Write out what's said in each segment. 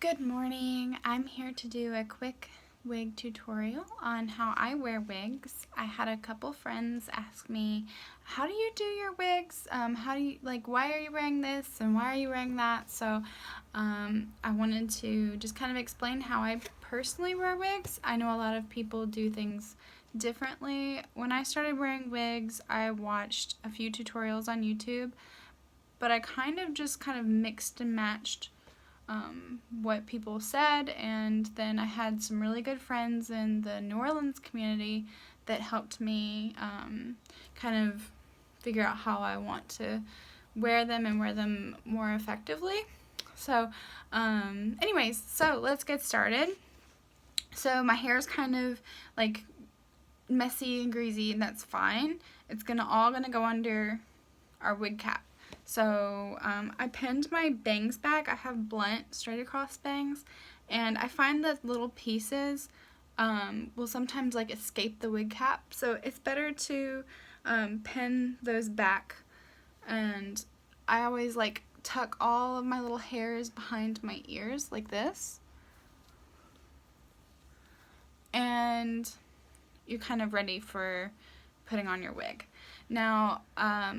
Good morning. I'm here to do a quick wig tutorial on how I wear wigs. I had a couple friends ask me, how do you do your wigs? Why are you wearing this and why are you wearing that? So I wanted to just kind of explain how I personally wear wigs. I know a lot of people do things differently. When I started wearing wigs, I watched a few tutorials on YouTube, but I kind of mixed and matched what people said, and then I had some really good friends in the New Orleans community that helped me kind of figure out how I want to wear them and wear them more effectively. So anyways, so let's get started. So my hair is kind of like messy and greasy, and that's fine. It's all gonna go under our wig cap. So I pinned my bangs back. I have blunt straight across bangs, and I find that little pieces will sometimes escape the wig cap, so it's better to pin those back. And I always tuck all of my little hairs behind my ears like this, and you're kind of ready for putting on your wig. Now,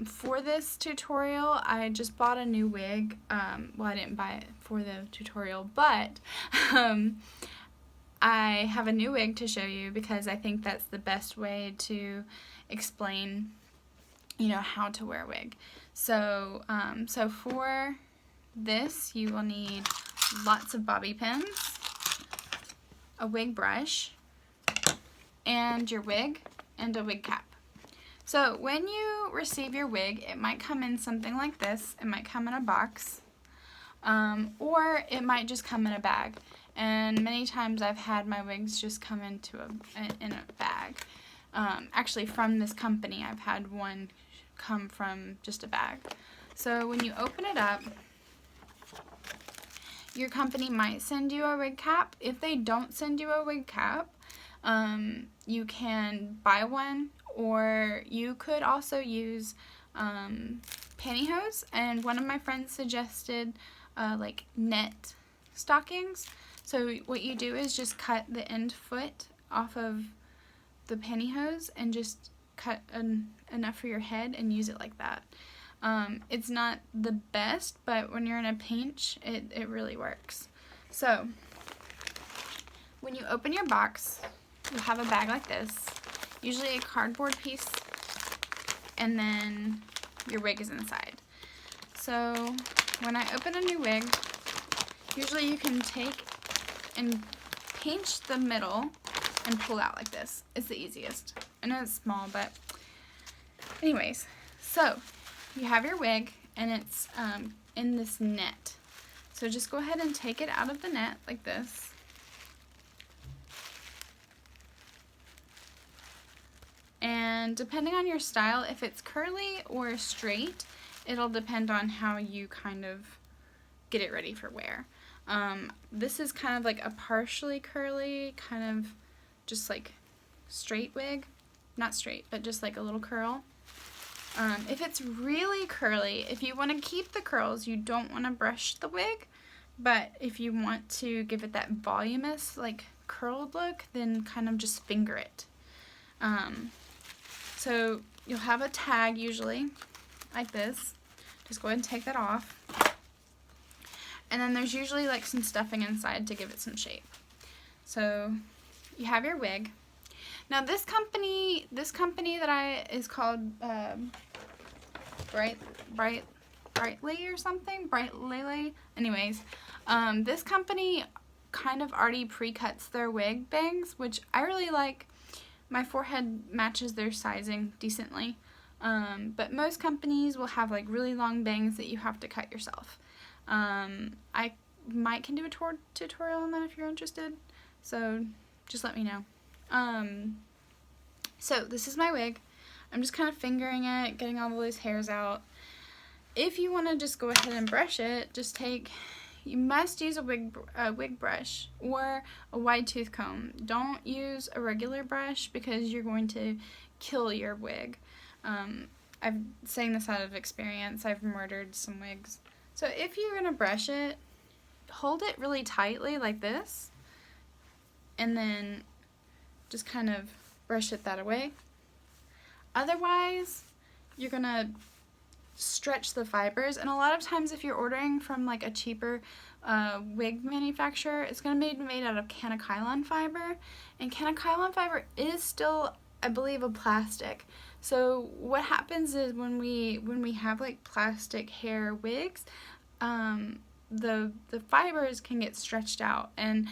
for this tutorial, I just bought a new wig. Well, I didn't buy it for the tutorial, but I have a new wig to show you because I think that's the best way to explain, how to wear a wig. So, so for this, you will need lots of bobby pins, a wig brush, and your wig, and a wig cap. So when you receive your wig, it might come in something like this. It might come in a box, or it might just come in a bag. And many times I've had my wigs just come in a bag. Actually, from this company, I've had one come from just a bag. So when you open it up, your company might send you a wig cap. If they don't send you a wig cap, you can buy one, or you could also use pantyhose. And one of my friends suggested net stockings. So what you do is just cut the end foot off of the pantyhose and just cut enough for your head and use it like that. It's not the best, but when you're in a pinch, it really works. So when you open your box, you have a bag like this, usually a cardboard piece, and then your wig is inside. So when I open a new wig, usually you can take and pinch the middle and pull out like this. It's the easiest. I know it's small, but anyways. So you have your wig, and it's in this net. So just go ahead and take it out of the net like this. And depending on your style, if it's curly or straight, it'll depend on how you kind of get it ready for wear. This is kind of like a partially curly, kind of just like straight wig. Not straight, but just like a little curl. If it's really curly, if you want to keep the curls, you don't want to brush the wig. But if you want to give it that voluminous, curled look, then kind of just finger it. So you'll have a tag usually, like this. Just go ahead and take that off. And then there's usually some stuffing inside to give it some shape. So you have your wig. Now this company that is called Brightly or something, Brightly. Anyways, this company kind of already pre-cuts their wig bangs, which I really like. My forehead matches their sizing decently, but most companies will have really long bangs that you have to cut yourself. I can do a tutorial on that if you're interested, so just let me know. So this is my wig. I'm just kind of fingering it, getting all the loose hairs out. If you want to just go ahead and brush it, you must use a wig brush or a wide tooth comb. Don't use a regular brush because you're going to kill your wig. I'm saying this out of experience. I've murdered some wigs. So if you're going to brush it, hold it really tightly like this, and then just kind of brush it that away. Otherwise, you're gonna stretch the fibers, and a lot of times if you're ordering from like a cheaper wig manufacturer, it's gonna be made out of cannakylan fiber, and cannakylan fiber is still, I believe, a plastic. So what happens is when we have like plastic hair wigs, the fibers can get stretched out, and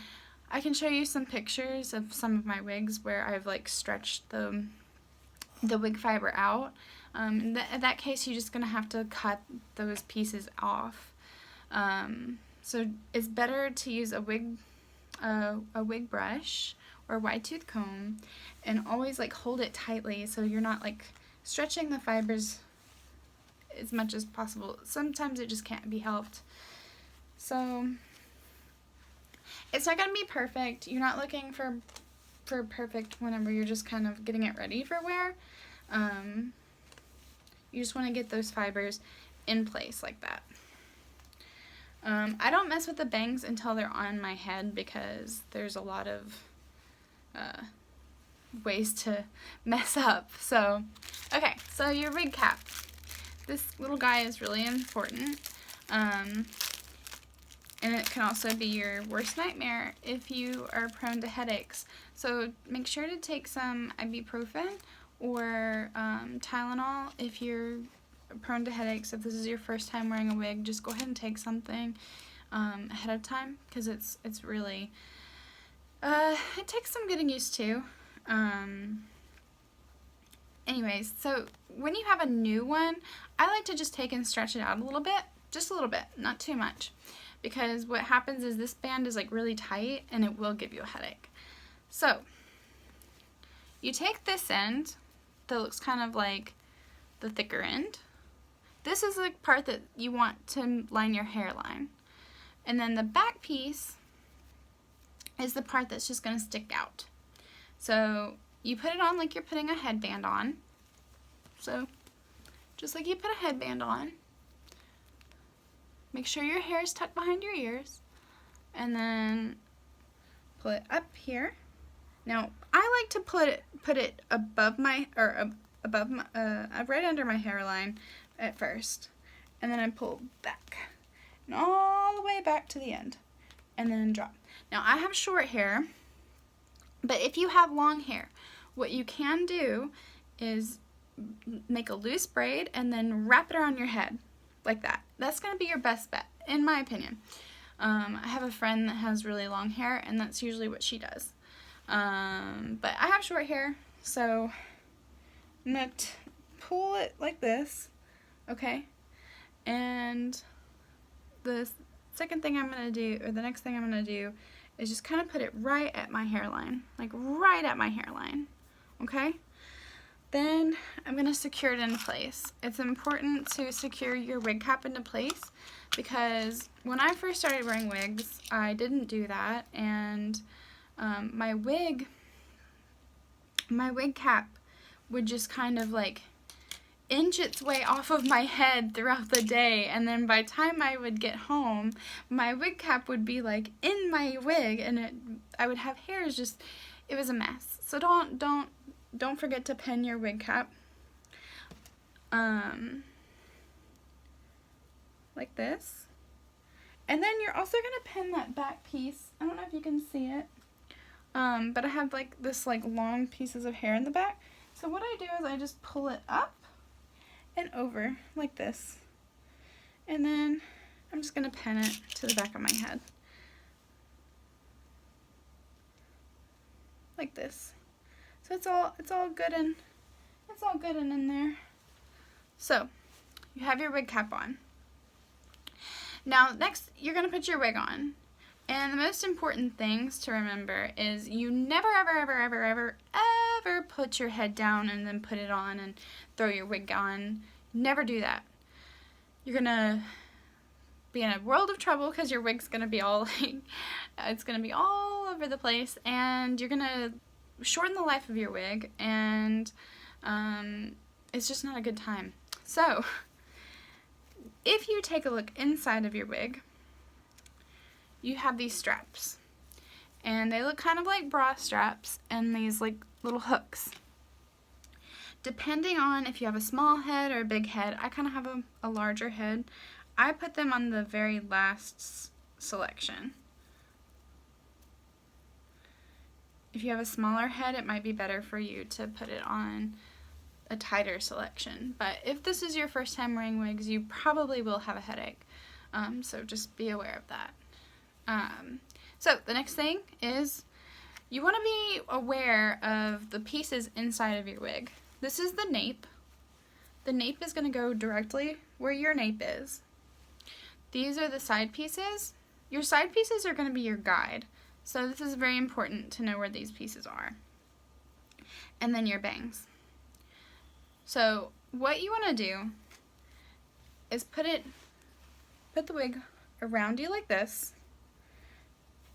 I can show you some pictures of some of my wigs where I've like stretched the wig fiber out. In that case, you're just gonna have to cut those pieces off. So it's better to use a wig brush or a wide tooth comb, and always like hold it tightly so you're not like stretching the fibers as much as possible. Sometimes it just can't be helped. So it's not gonna be perfect. You're not looking for perfect whenever you're just kind of getting it ready for wear. You just want to get those fibers in place like that. I don't mess with the bangs until they're on my head because there's a lot of ways to mess up. So, okay, so your wig cap. This little guy is really important. And it can also be your worst nightmare if you are prone to headaches. So make sure to take some ibuprofen or Tylenol if you're prone to headaches. If this is your first time wearing a wig, just go ahead and take something ahead of time, because it's really it takes some getting used to. Anyways, so when you have a new one, I like to just take and stretch it out a little bit, just a little bit, not too much, because what happens is this band is like really tight and it will give you a headache. So you take this end that looks kind of like the thicker end. This is the part that you want to line your hairline. And then the back piece is the part that's just going to stick out. So you put it on like you're putting a headband on. So just like you put a headband on. Make sure your hair is tucked behind your ears. And then pull it up here. Now, I like to put it above my, right under my hairline at first, and then I pull back, and all the way back to the end, and then drop. Now, I have short hair, but if you have long hair, what you can do is make a loose braid and then wrap it around your head, like that. That's going to be your best bet, in my opinion. I have a friend that has really long hair, and that's usually what she does. But I have short hair, so I'm going to pull it like this, okay? And the second thing I'm going to do, or the next thing I'm going to do, is just kind of put it right at my hairline, like right at my hairline, okay? Then I'm going to secure it in place. It's important to secure your wig cap into place, because when I first started wearing wigs, I didn't do that, and my wig cap would just kind of like inch its way off of my head throughout the day, and then by the time I would get home, my wig cap would be like in my wig, and I would have hairs. Just, it was a mess. So don't forget to pin your wig cap like this, and then you're also gonna pin that back piece. I don't know if you can see it. But I have like this like long pieces of hair in the back. So what I do is I just pull it up and over like this. And then I'm just going to pin it to the back of my head. Like this. So it's all good and in there. So you have your wig cap on. Now next you're going to put your wig on. And the most important things to remember is you never, ever put your head down and then put it on and throw your wig on. Never do that. You're going to be in a world of trouble because your wig's going to be all like, it's going to be all over the place, and you're going to shorten the life of your wig, and it's just not a good time. So, if you take a look inside of your wig, you have these straps. And they look kind of like bra straps and these like little hooks. Depending on if you have a small head or a big head, I kind of have a larger head. I put them on the very last selection. If you have a smaller head, it might be better for you to put it on a tighter selection. But if this is your first time wearing wigs, you probably will have a headache. So just be aware of that. So the next thing is you want to be aware of the pieces inside of your wig. This is the nape. The nape is going to go directly where your nape is. These are the side pieces. Your side pieces are going to be your guide. So this is very important to know where these pieces are. And then your bangs. So what you want to do is put the wig around you like this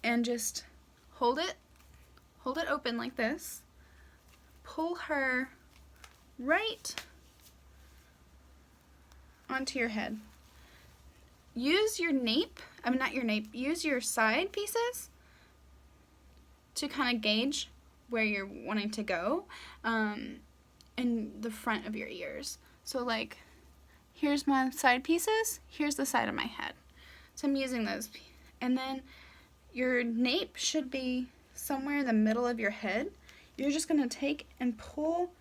and just hold it open like this. Pull her right onto your head. Use your nape, use your side pieces to kind of gauge where you're wanting to go in the front of your ears. So like, here's my side pieces, here's the side of my head. So I'm using those. And then your nape should be somewhere in the middle of your head. You're just going to take and pull,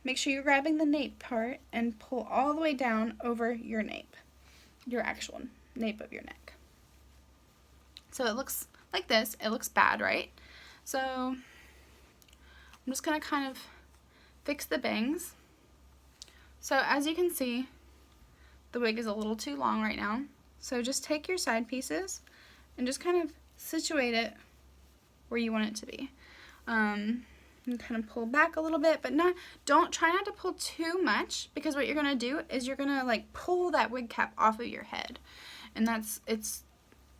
make sure you're grabbing the nape part and pull all the way down over your nape, your actual nape of your neck. So it looks like this. It looks bad, right? So I'm just going to kind of fix the bangs. So as you can see, the wig is a little too long right now. So just take your side pieces and just kind of situate it where you want it to be. And kind of pull back a little bit, but try not to pull too much, because what you're going to do is you're going to like pull that wig cap off of your head. And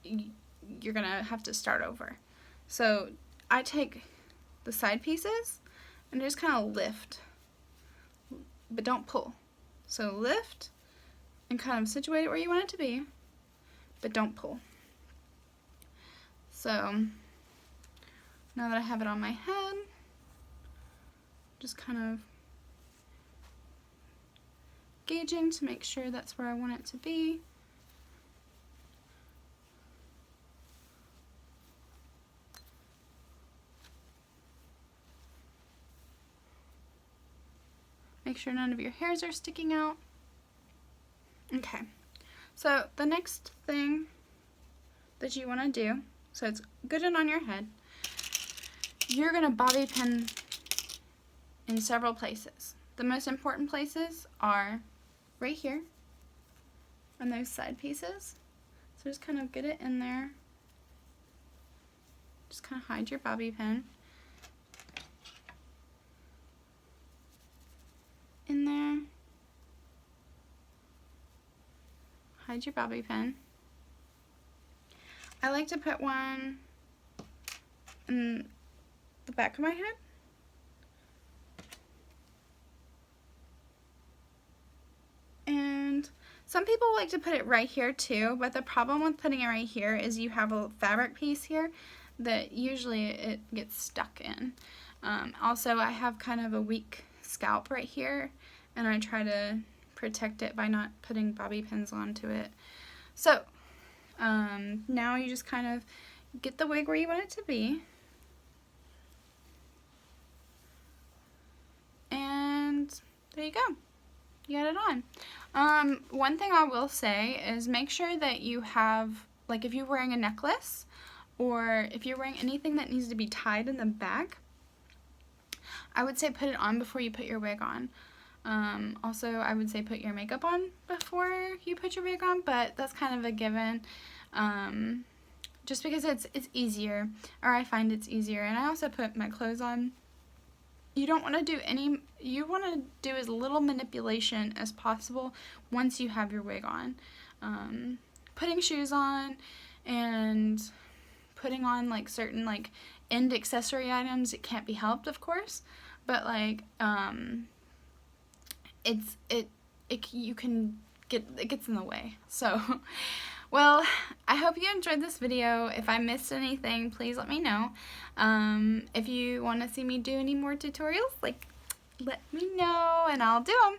you're going to have to start over. So I take the side pieces and just kind of lift, but don't pull. So lift and kind of situate it where you want it to be, but don't pull. So now that I have it on my head, just kind of gauging to make sure that's where I want it to be. Make sure none of your hairs are sticking out. Okay, so the next thing that you want to do, so it's good and on your head, you're going to bobby pin in several places. The most important places are right here on those side pieces. So just kind of get it in there. Just kind of hide your bobby pin in there. Hide your bobby pin. I like to put one in the back of my head. And some people like to put it right here too, but the problem with putting it right here is you have a fabric piece here that usually it gets stuck in. Also, I have kind of a weak scalp right here, and I try to protect it by not putting bobby pins onto it. So now you just kind of get the wig where you want it to be, and there you go, you got it on. One thing I will say is make sure that you have, like if you're wearing a necklace or if you're wearing anything that needs to be tied in the back, I would say put it on before you put your wig on. Also, I would say put your makeup on before you put your wig on, but that's kind of a given, just because it's easier, or I find it's easier. And I also put my clothes on. You don't want to do you want to do as little manipulation as possible once you have your wig on. Putting shoes on and putting on like certain like end accessory items, it can't be helped, of course, but like it gets in the way. So Well, I hope you enjoyed this video. If I missed anything, please let me know. If you want to see me do any more tutorials, like, let me know and I'll do them.